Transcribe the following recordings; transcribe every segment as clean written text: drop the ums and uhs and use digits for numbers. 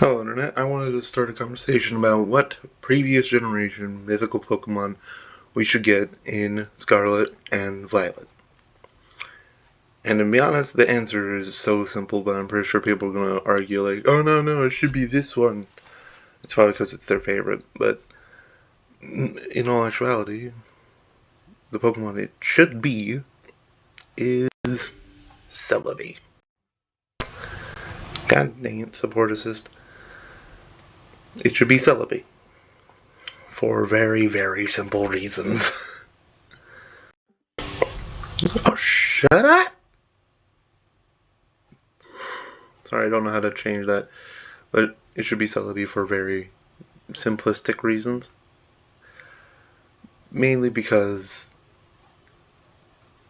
Hello Internet, I wanted to start a conversation about what previous generation mythical Pokemon we should get in Scarlet and Violet. And to be honest, the answer is so simple, but I'm pretty sure people are going to argue like, oh no, it should be this one. It's probably because it's their favorite, but in all actuality, the Pokemon it should be is Celebi. God dang it, support assist. It should be Celebi. For very, very simple reasons. Oh, shut up! Sorry, I don't know how to change that. But it should be Celebi for very simplistic reasons. Mainly because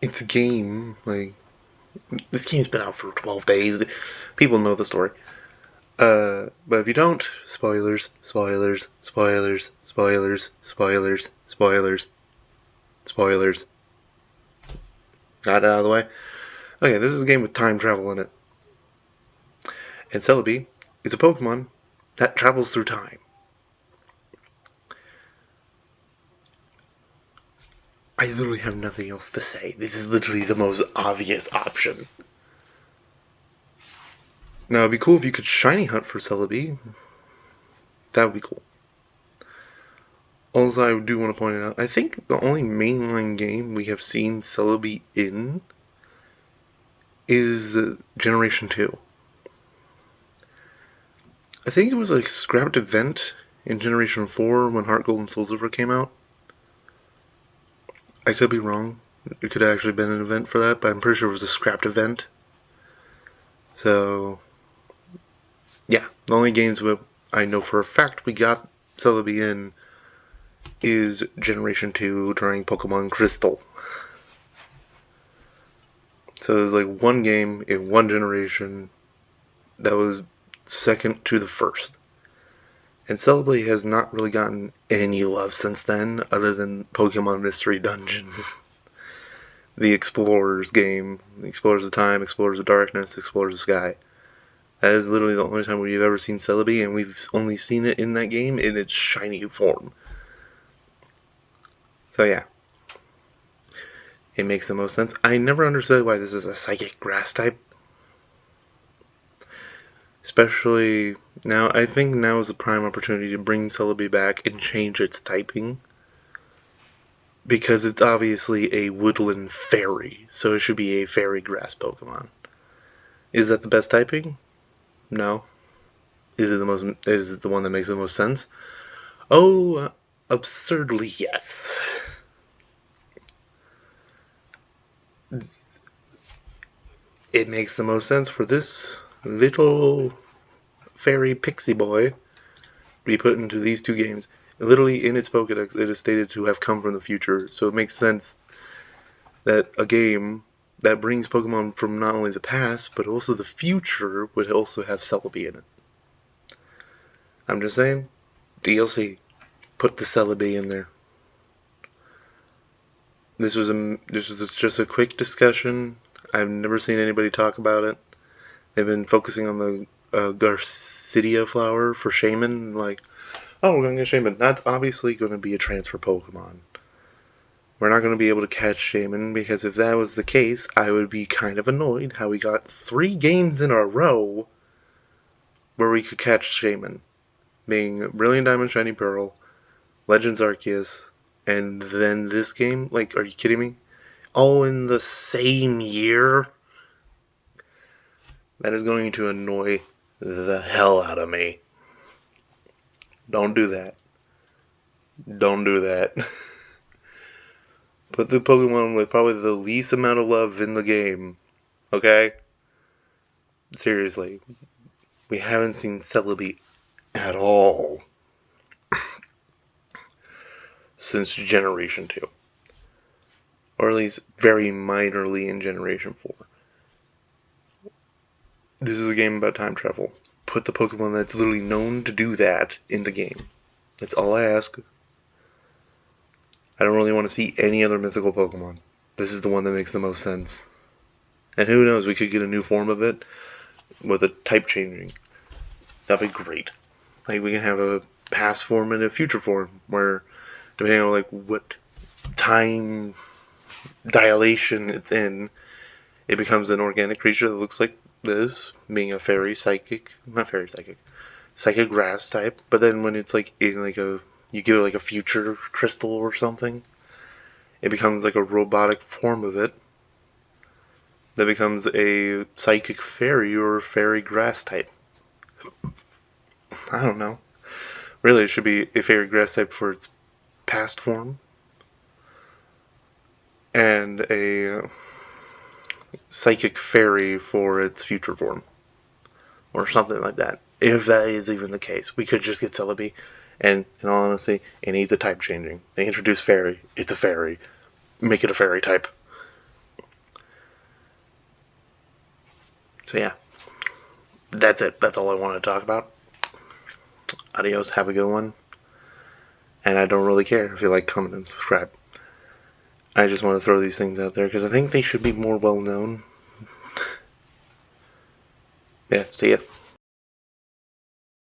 it's a game. Like, this game's been out for 12 days. People know the story. But if you don't, spoilers, spoilers, spoilers, spoilers, spoilers, spoilers, spoilers. Got it out of the way? Okay, this is a game with time travel in it. And Celebi is a Pokemon that travels through time. I literally have nothing else to say. This is literally the most obvious option. Now, it'd be cool if you could shiny hunt for Celebi. That would be cool. Also, I do want to point out, I think the only mainline game we have seen Celebi in is the Generation 2. I think it was a scrapped event in Generation 4 when Heart Gold and Soul Silver came out. I could be wrong. It could have actually been an event for that, but I'm pretty sure it was a scrapped event. So, yeah, the only games I know for a fact we got Celebi in is Generation 2 during Pokemon Crystal. So there's like one game in one generation that was second to the first. And Celebi has not really gotten any love since then, other than Pokemon Mystery Dungeon. The Explorers game. Explorers of Time, Explorers of Darkness, Explorers of Sky. That is literally the only time we've ever seen Celebi, and we've only seen it in that game in its shiny form. So yeah. It makes the most sense. I never understood why this is a Psychic Grass type. Especially now, I think now is the prime opportunity to bring Celebi back and change its typing. Because it's obviously a woodland fairy, so it should be a fairy grass Pokemon. Is that the best typing? No. Is it the one that makes the most sense? Oh, absurdly yes. It makes the most sense for this little fairy pixie boy to be put into these two games. Literally in its Pokedex, it is stated to have come from the future, so it makes sense that a game that brings Pokemon from not only the past, but also the future would also have Celebi in it. I'm just saying, DLC, put the Celebi in there. This was just a quick discussion. I've never seen anybody talk about it. They've been focusing on the Garcidia flower for Shaman, like, oh, we're going to get Shaman. That's obviously going to be a transfer Pokemon. We're not going to be able to catch Shaman, because if that was the case, I would be kind of annoyed how we got 3 games in a row where we could catch Shaman. Being Brilliant Diamond, Shiny Pearl, Legends Arceus, and then this game? Like, are you kidding me? All in the same year? That is going to annoy the hell out of me. Don't do that. Don't do that. Put the Pokemon with probably the least amount of love in the game. Okay? Seriously. We haven't seen Celebi at all since Generation 2. Or at least very minorly in Generation 4. This is a game about time travel. Put the Pokemon that's literally known to do that in the game. That's all I ask. I don't really want to see any other mythical Pokemon. This is the one that makes the most sense. And who knows, we could get a new form of it with a type changing. That'd be great. Like, we can have a past form and a future form, where depending on like what time dilation it's in, it becomes an organic creature that looks like this, being a fairy psychic, not fairy psychic, psychic grass type. But then when it's like in like you give it like a future crystal or something, it becomes like a robotic form of it that becomes a psychic fairy or fairy grass type. I don't know. Really, it should be a fairy grass type for its past form, and a psychic fairy for its future form, or something like that. If that is even the case, we could just get Celebi, and in all honesty, it needs a type changing. They introduce fairy, it's a fairy. Make it a fairy type. So yeah, that's it. That's all I want to talk about. Adios, have a good one. And I don't really care if you like, comment, and subscribe. I just want to throw these things out there because I think they should be more well known. Yeah, see ya.